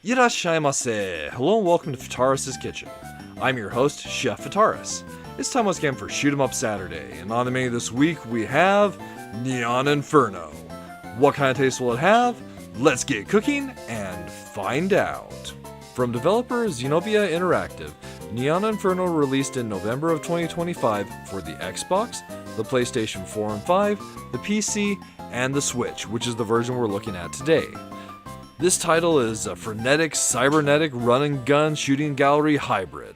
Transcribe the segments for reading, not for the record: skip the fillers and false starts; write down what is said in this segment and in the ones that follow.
Irashaimase! Hello and welcome to Fataris' Kitchen. I'm your host, Chef Fataris. It's time once again for Shoot 'em Up Saturday, and on the menu this week we have Neon Inferno. What kind of taste will it have? Let's get cooking and find out. From developer Xenovia Interactive, Neon Inferno released in November of 2025 for the Xbox, the PlayStation 4 and 5, the PC, and the Switch, which is the version we're looking at today. This title is a frenetic, cybernetic run-and-gun shooting gallery hybrid.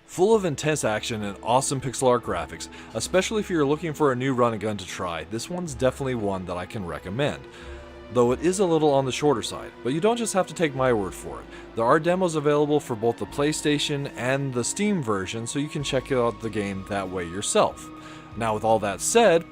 Full of intense action and awesome pixel art graphics, especially if you're looking for a new run-and-gun to try, this one's definitely one that I can recommend. Though it is a little on the shorter side, but you don't just have to take my word for it. There are demos available for both the PlayStation and the Steam version, so you can check out the game that way yourself. Now with all that said,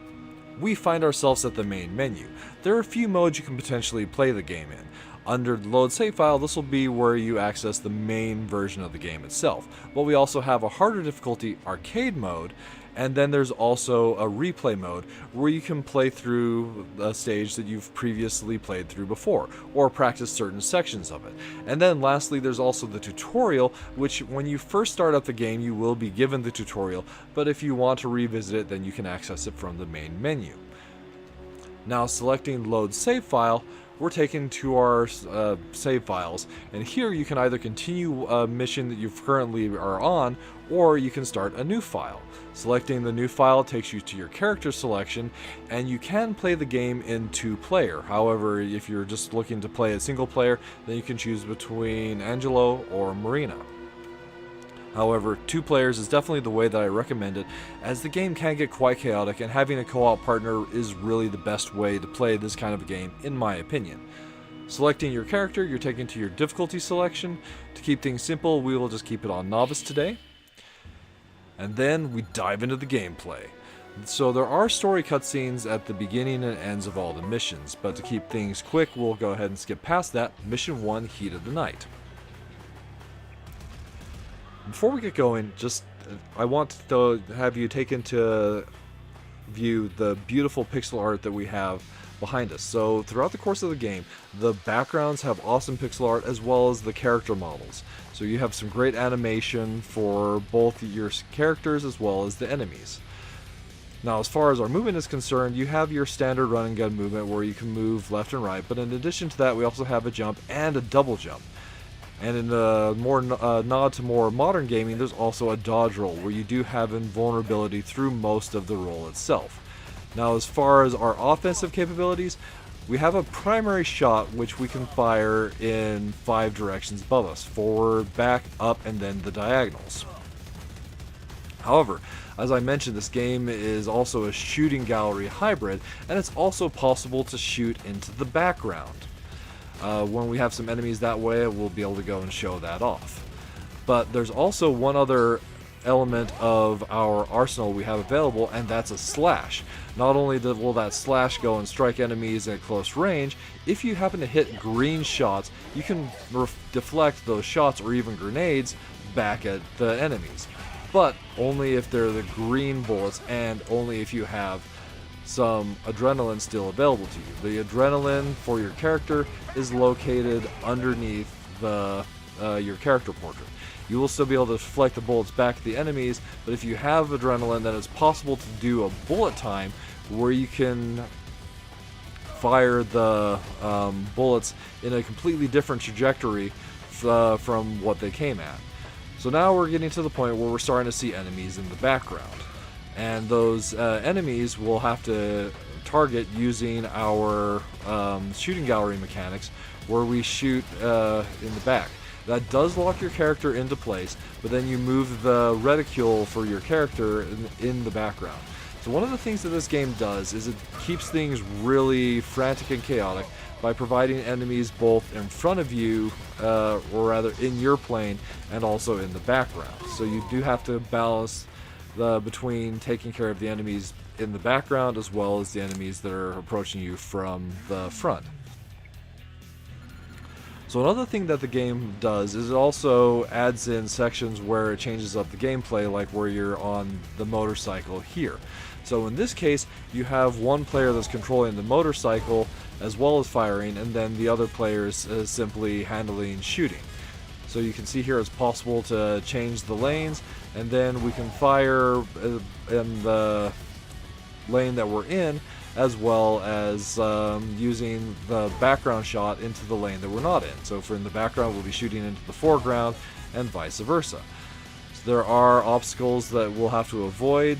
we find ourselves at the main menu. There are a few modes you can potentially play the game in. Under the load save file, this will be where you access the main version of the game itself. But we also have a harder difficulty arcade mode, and then there's also a replay mode where you can play through a stage that you've previously played through before, or practice certain sections of it. And then lastly, there's also the tutorial, which when you first start up the game, you will be given the tutorial, but if you want to revisit it, then you can access it from the main menu. Now selecting load save file, we're taken to our save files, and here you can either continue a mission that you currently are on, or you can start a new file. Selecting the new file takes you to your character selection, and you can play the game in 2-player. However, if you're just looking to play a single player, then you can choose between Angelo or Marina. However, 2 players is definitely the way that I recommend it, as the game can get quite chaotic, and having a co-op partner is really the best way to play this kind of a game, in my opinion. Selecting your character, you're taken to your difficulty selection. To keep things simple, we will just keep it on Novice today. And then we dive into the gameplay. So there are story cutscenes at the beginning and ends of all the missions, but to keep things quick, we'll go ahead and skip past that. Mission 1, Heat of the Night. Before we get going, I want to have you take into view the beautiful pixel art that we have behind us. So throughout the course of the game, the backgrounds have awesome pixel art as well as the character models. So you have some great animation for both your characters as well as the enemies. Now as far as our movement is concerned, you have your standard run and gun movement where you can move left and right, but in addition to that we also have a jump and a double jump. And in the more nod to more modern gaming, there's also a dodge roll, where you do have invulnerability through most of the roll itself. Now as far as our offensive capabilities, we have a primary shot which we can fire in 5 directions above us: forward, back, up, and then the diagonals. However, as I mentioned, this game is also a shooting gallery hybrid, and it's also possible to shoot into the background. When we have some enemies that way, we'll be able to go and show that off. But there's also one other element of our arsenal we have available, and that's a slash. Not only will that slash go and strike enemies at close range, if you happen to hit green shots, you can deflect those shots or even grenades back at the enemies. But only if they're the green bullets, and only if you have some adrenaline still available to you. The adrenaline for your character is located underneath your character portrait. You will still be able to deflect the bullets back at the enemies, but if you have adrenaline, then it's possible to do a bullet time where you can fire the bullets in a completely different trajectory from what they came at. So now we're getting to the point where we're starting to see enemies in the background. And those enemies will have to target using our shooting gallery mechanics, where we shoot in the back. That does lock your character into place, but then you move the reticule for your character in the background. So one of the things that this game does is it keeps things really frantic and chaotic by providing enemies both in front of you, or rather in your plane, and also in the background. So you do have to balance between taking care of the enemies in the background as well as the enemies that are approaching you from the front. So another thing that the game does is it also adds in sections where it changes up the gameplay, like where you're on the motorcycle here. So in this case, you have one player that's controlling the motorcycle as well as firing, and then the other players is simply handling shooting. So you can see here it's possible to change the lanes, and then we can fire in the lane that we're in, as well as using the background shot into the lane that we're not in. So if we're in the background, we'll be shooting into the foreground, and vice versa. So there are obstacles that we'll have to avoid.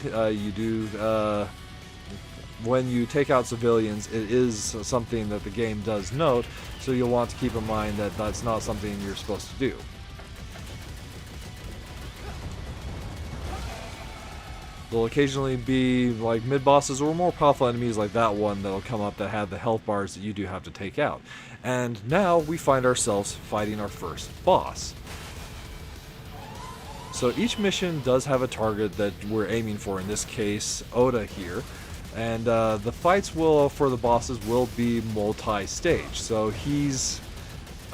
When you take out civilians, it is something that the game does note, so you'll want to keep in mind that that's not something you're supposed to do. There'll occasionally be like mid-bosses or more powerful enemies like that one that'll come up that have the health bars that you do have to take out. And now we find ourselves fighting our first boss. So each mission does have a target that we're aiming for, in this case Oda here. And the fights for the bosses will be multi-stage. So he's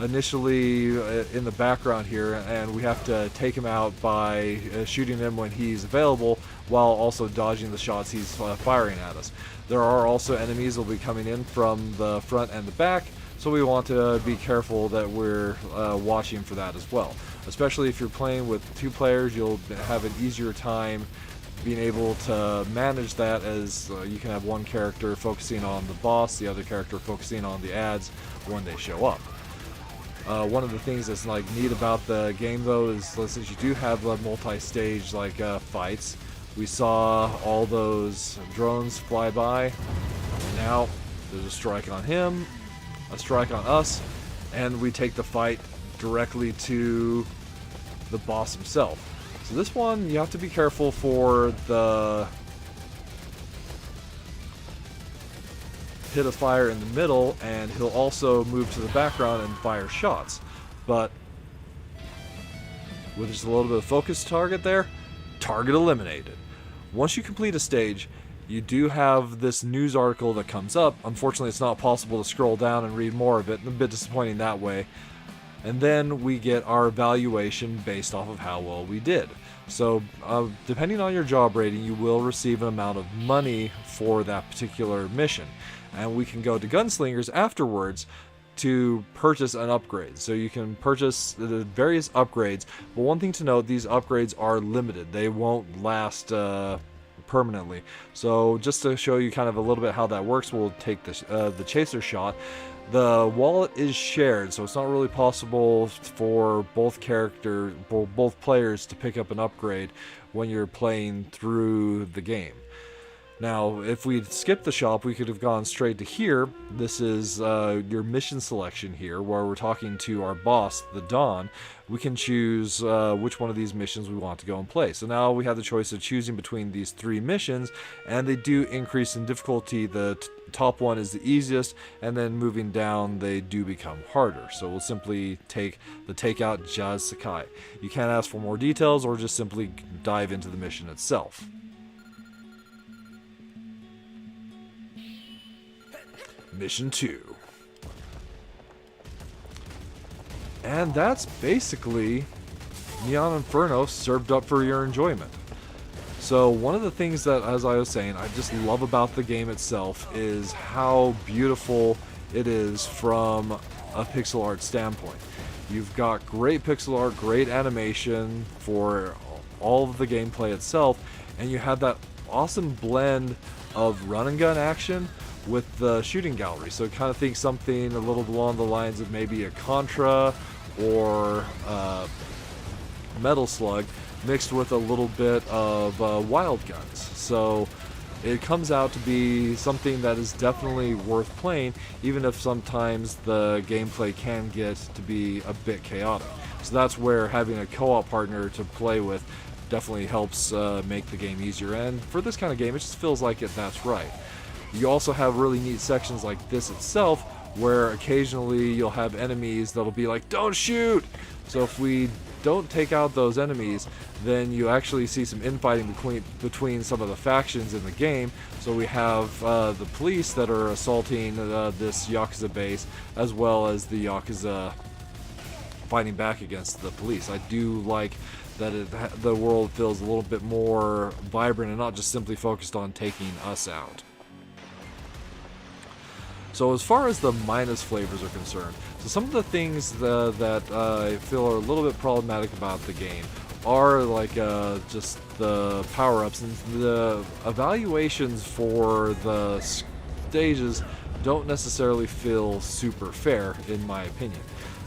initially in the background here, and we have to take him out by shooting him when he's available, while also dodging the shots he's firing at us. There are also enemies that will be coming in from the front and the back, so we want to be careful that we're watching for that as well. Especially if you're playing with 2 players, you'll have an easier time being able to manage that, as you can have one character focusing on the boss, the other character focusing on the ads when they show up. One of the things that's like neat about the game though is since you do have multi-stage like fights, we saw all those drones fly by, and now there's a strike on him, a strike on us, and we take the fight directly to the boss himself. So this one, you have to be careful for the hit of fire in the middle, and he'll also move to the background and fire shots. But with just a little bit of focus target there, target eliminated. Once you complete a stage, you do have this news article that comes up. Unfortunately, it's not possible to scroll down and read more of it, a bit disappointing that way. And then we get our evaluation based off of how well we did. So depending on your job rating, you will receive an amount of money for that particular mission. And we can go to Gunslingers afterwards to purchase an upgrade. So you can purchase the various upgrades, but one thing to note, these upgrades are limited. They won't last permanently. So just to show you kind of a little bit how that works, we'll take the chaser shot. The wallet is shared, so it's not really possible for both players to pick up an upgrade when you're playing through the game. Now, if we'd skipped the shop, we could have gone straight to here. This is your mission selection here, where we're talking to our boss, the Dawn. We can choose which one of these missions we want to go and play. So now we have the choice of choosing between these 3 missions, and they do increase in difficulty. The top one is the easiest, and then moving down, they do become harder. So we'll simply take the Takeout Jazz Sakai. You can ask for more details, or just simply dive into the mission itself. Mission 2. And that's basically Neon Inferno served up for your enjoyment. So one of the things that, as I was saying, I just love about the game itself is how beautiful it is from a pixel art standpoint. You've got great pixel art, great animation for all of the gameplay itself, and you have that awesome blend of run and gun action with the shooting gallery. So kind of think something a little along the lines of maybe a Contra or Metal Slug mixed with a little bit of Wild Guns. So it comes out to be something that is definitely worth playing, even if sometimes the gameplay can get to be a bit chaotic. So that's where having a co-op partner to play with definitely helps make the game easier. And for this kind of game, it just feels like that's right. You also have really neat sections like this itself, where occasionally you'll have enemies that'll be like, don't shoot! So if we don't take out those enemies, then you actually see some infighting between some of the factions in the game. So we have the police that are assaulting this Yakuza base, as well as the Yakuza fighting back against the police. I do like that the world feels a little bit more vibrant and not just simply focused on taking us out. So as far as the minus flavors are concerned, so some of the things that I feel are a little bit problematic about the game are like just the power-ups, and the evaluations for the stages don't necessarily feel super fair in my opinion.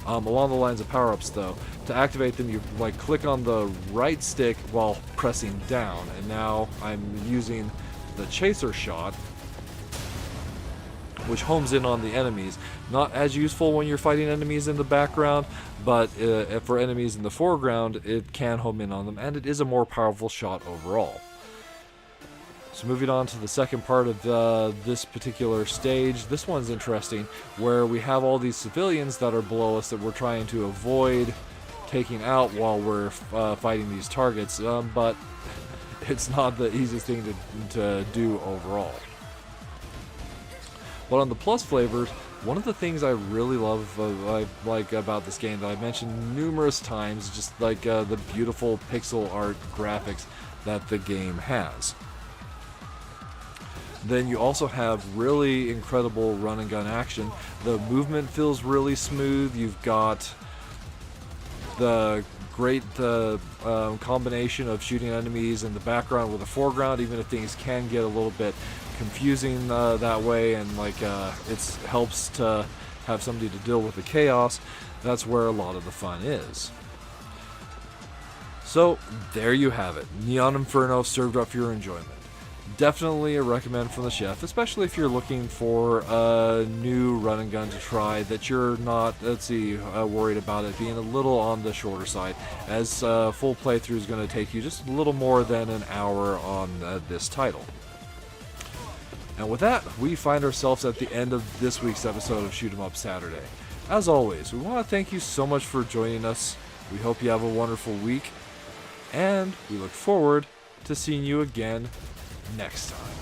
Along the lines of power-ups though, to activate them you like click on the right stick while pressing down, and now I'm using the chaser shot, which homes in on the enemies. Not as useful when you're fighting enemies in the background, but for enemies in the foreground, it can home in on them, and it is a more powerful shot overall. So moving on to the second part of this particular stage, this one's interesting, where we have all these civilians that are below us that we're trying to avoid taking out while we're fighting these targets, but it's not the easiest thing to do overall. But on the plus flavors, one of the things I really love like about this game that I've mentioned numerous times, just like the beautiful pixel art graphics that the game has. Then you also have really incredible run and gun action. The movement feels really smooth. You've got the great combination of shooting enemies in the background with the foreground, even if things can get a little bit confusing that way, and like it helps to have somebody to deal with the chaos. That's where a lot of the fun is. So there you have it, Neon Inferno served up for your enjoyment. Definitely a recommend from the chef, especially if you're looking for a new run and gun to try that you're not, worried about it being a little on the shorter side, as full playthrough is going to take you just a little more than an hour on this title. And with that, we find ourselves at the end of this week's episode of Shoot 'em Up Saturday. As always, we want to thank you so much for joining us. We hope you have a wonderful week, and we look forward to seeing you again next time.